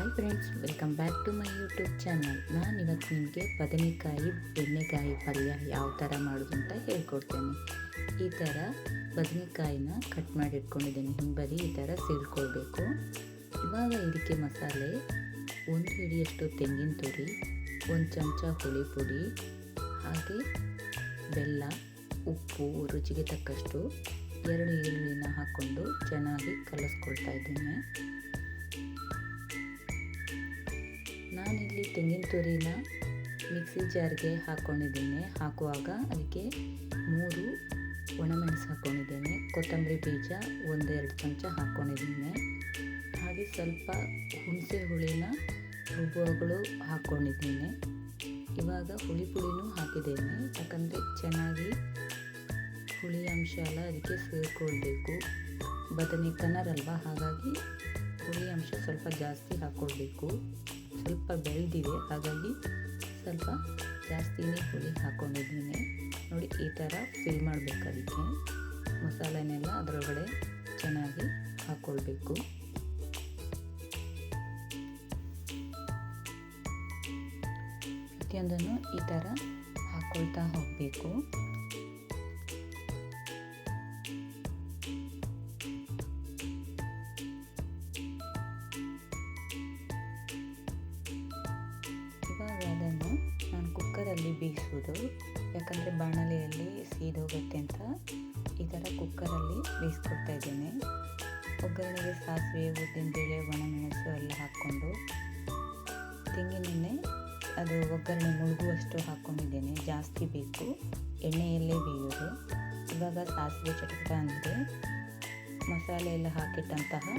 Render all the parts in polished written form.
Hi friends, welcome back to my YouTube channel. ನಾನು ಇವತ್ತು ನಿಮಗೆ ಬದನೆಕಾಯಿ ಬೆಂಡೆಕಾಯಿ ಪಲ್ಯ ಯಾವ ಥರ ಮಾಡೋದು ಅಂತ ಹೇಳ್ಕೊಡ್ತೇನೆ. ಈ ಥರ ಬದನೆಕಾಯಿನ ಕಟ್ ಮಾಡಿ ಇಟ್ಕೊಂಡಿದ್ದೀನಿ. ಹಿಂಬದಿ ಈ ಥರ ಸೀಳ್ಕೊಳ್ಬೇಕು. ಇವಾಗ ಇದಕ್ಕೆ ಮಸಾಲೆ 1 ಹಿಡಿಯಷ್ಟು ತೆಂಗಿನ ತುರಿ, 1 ಚಮಚ ಹುಳಿ ಪುಡಿ, ಹಾಗೆ ಬೆಲ್ಲ, ಉಪ್ಪು ರುಚಿಗೆ ತಕ್ಕಷ್ಟು, 2 ಈರುಳ್ಳಿನ ಹಾಕ್ಕೊಂಡು ಚೆನ್ನಾಗಿ ಕಲಿಸ್ಕೊಳ್ತಾ ಇದ್ದೇನೆ. ನಾನಿಲ್ಲಿ ತೆಂಗಿನ ತುರಿನ ಮಿಕ್ಸಿ ಜಾರ್ಗೆ ಹಾಕ್ಕೊಂಡಿದ್ದೇನೆ. ಹಾಕುವಾಗ ಅದಕ್ಕೆ 3 ಒಣಮೆಣಸು ಹಾಕ್ಕೊಂಡಿದ್ದೇನೆ, ಕೊತ್ತಂಬರಿ ಬೀಜ 1-2 ಚಮಚ ಹಾಕ್ಕೊಂಡಿದ್ದೇನೆ, ಹಾಗೆ ಸ್ವಲ್ಪ ಹುಣಸೆ ಹುಳಿನ ರುಬ್ಬುಗಳು ಹಾಕ್ಕೊಂಡಿದ್ದೇನೆ. ಇವಾಗ ಹುಳಿ ಪುಡಿನೂ ಹಾಕಿದ್ದೇನೆ, ಯಾಕಂದರೆ ಚೆನ್ನಾಗಿ ಹುಳಿ ಅಂಶ ಎಲ್ಲ ಅದಕ್ಕೆ ಸೇರಿಕೊಳ್ಬೇಕು. ಬದನೆ ಕನ್ನರಲ್ವ, ಹಾಗಾಗಿ ಹುಳಿ ಅಂಶ ಸ್ವಲ್ಪ ಜಾಸ್ತಿ ಹಾಕ್ಕೊಳ್ಬೇಕು. ಸ್ವಲ್ಪ ಬೆಳೆದಿದೆ, ಹಾಗಾಗಿ ಸ್ವಲ್ಪ ಜಾಸ್ತಿನೇ ಹುಳಿ ಹಾಕ್ಕೊಂಡಿದ್ದೀನಿ. ನೋಡಿ, ಈ ಥರ ಫಿಲ್ ಮಾಡಬೇಕು. ಅದಕ್ಕೆ ಮಸಾಲೆನೆಲ್ಲ ಅದರೊಳಗಡೆ ಚೆನ್ನಾಗಿ ಹಾಕ್ಕೊಳ್ಬೇಕು. ಪ್ರತಿಯೊಂದನ್ನು ಈ ಥರ ಹಾಕ್ಕೊಳ್ತಾ ಹೋಗಬೇಕು. ಇವಾಗ ಅದನ್ನು ನಾನು ಕುಕ್ಕರಲ್ಲಿ ಬೇಯಿಸೋದು, ಯಾಕಂದರೆ ಬಾಣಲೆಯಲ್ಲಿ ಸೀದೋಗುತ್ತೆ ಅಂತ ಈ ಥರ ಕುಕ್ಕರಲ್ಲಿ ಬೇಯಿಸ್ಕೊಡ್ತಾ ಇದ್ದೇನೆ. ಒಗ್ಗರಣೆಗೆ ಸಾಸಿವೆ, ಉದ್ದಿನಬೇಳೆ, ಒಣಮೆಣಸು ಎಲ್ಲ ಹಾಕ್ಕೊಂಡು ತೆಂಗಿನೆಣ್ಣೆ ಅದು ಒಗ್ಗರಣೆ ಮುಳುಗುವಷ್ಟು ಹಾಕ್ಕೊಂಡಿದ್ದೇನೆ. ಜಾಸ್ತಿ ಬೇಕು, ಎಣ್ಣೆಯಲ್ಲೇ ಬೇಯೋದು. ಇವಾಗ ಸಾಸಿವೆ ಚಟಪಟ ಅಂದರೆ ಮಸಾಲೆ ಎಲ್ಲ ಹಾಕಿಟ್ಟಂತಹ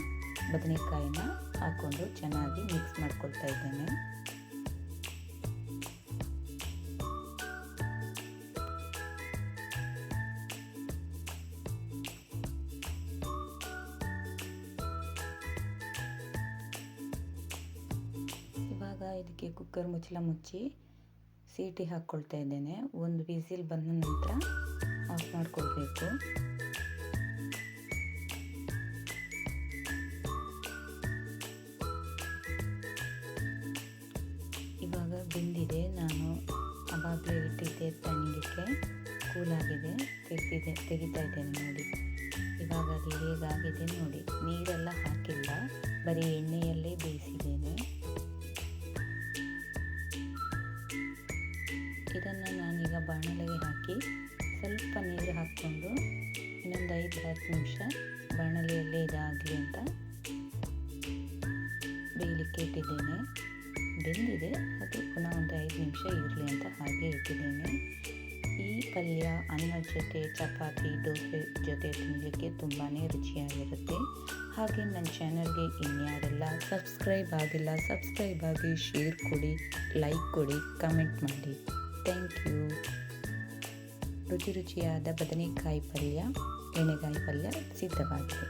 ಬದನೆಕಾಯಿನ ಹಾಕ್ಕೊಂಡು ಚೆನ್ನಾಗಿ ಮಿಕ್ಸ್ ಮಾಡ್ಕೊಳ್ತಾ ಇದ್ದೇನೆ. ಇವಾಗ ಇದಕ್ಕೆ ಕುಕ್ಕರ್ ಮುಚ್ಚಳ ಮುಚ್ಚಿ ಸೀಟಿ ಹಾಕ್ಕೊಳ್ತಾ ಇದ್ದೇನೆ. 1 ವಿಸಿಲ್ ಬಂದ ನಂತರ ಆಫ್ ಮಾಡಿಕೊಳ್ಬೇಕು. ಇವಾಗ ಬೆಂದಿದೆ. ನಾನು ಆವಾಗಲೇ ಇಟ್ಟಿದ್ದೆ ತಣ್ಣಗೆ, ಕೂಲಾಗಿದೆ, ತೆಗಿತಾ ಇದ್ದೇನೆ. ನೋಡಿ ಇವಾಗ ಅದು ಹೇಗಾಗಿದೆ ನೋಡಿ. ನೀರೆಲ್ಲ ಹಾಕಿಲ್ಲ, ಬರೀ ಎಣ್ಣೆಯಲ್ಲೇ ಬೇಯಿಸಿದ್ದೇನೆ. ಇದನ್ನು ನಾನೀಗ ಬಾಣಲೆಗೆ ಹಾಕಿ ಸ್ವಲ್ಪ ನೀರು ಹಾಕ್ಕೊಂಡು ಇನ್ನೊಂದು 5-10 ನಿಮಿಷ ಬಾಣಲೆಯಲ್ಲೇ ಇದಾಗಲಿ ಅಂತ ಬೇಯಲಿಕ್ಕೆ ಇಟ್ಟಿದ್ದೇನೆ. ಬೆಂದಿದೆ, ಅದು ಪುನಃ ಒಂದು 5 ನಿಮಿಷ ಇರಲಿ ಅಂತ ಹಾಗೆ ಇಟ್ಟಿದ್ದೇನೆ. ಈ ಪಲ್ಯ ಅನ್ನದ ಜೊತೆ, ಚಪಾತಿ, ದೋಸೆ ಜೊತೆ ತಿನ್ನಲಿಕ್ಕೆ ತುಂಬಾ ರುಚಿಯಾಗಿರುತ್ತೆ. ಹಾಗೆ ನನ್ನ ಚಾನಲ್ಗೆ ಇನ್ಯಾರೆಲ್ಲ ಸಬ್ಸ್ಕ್ರೈಬ್ ಆಗಿಲ್ಲ, ಸಬ್ಸ್ಕ್ರೈಬ್ ಆಗಿ, ಶೇರ್ ಕೊಡಿ, ಲೈಕ್ ಕೊಡಿ, ಕಮೆಂಟ್ ಮಾಡಿ. Thank you. ರುಚಿಯಾದ ಬದನೆಕಾಯಿ ಪಲ್ಯ, ಎಣ್ಣೆಗಾಯಿ ಪಲ್ಯ ಸಿದ್ಧವಾಗಿದೆ.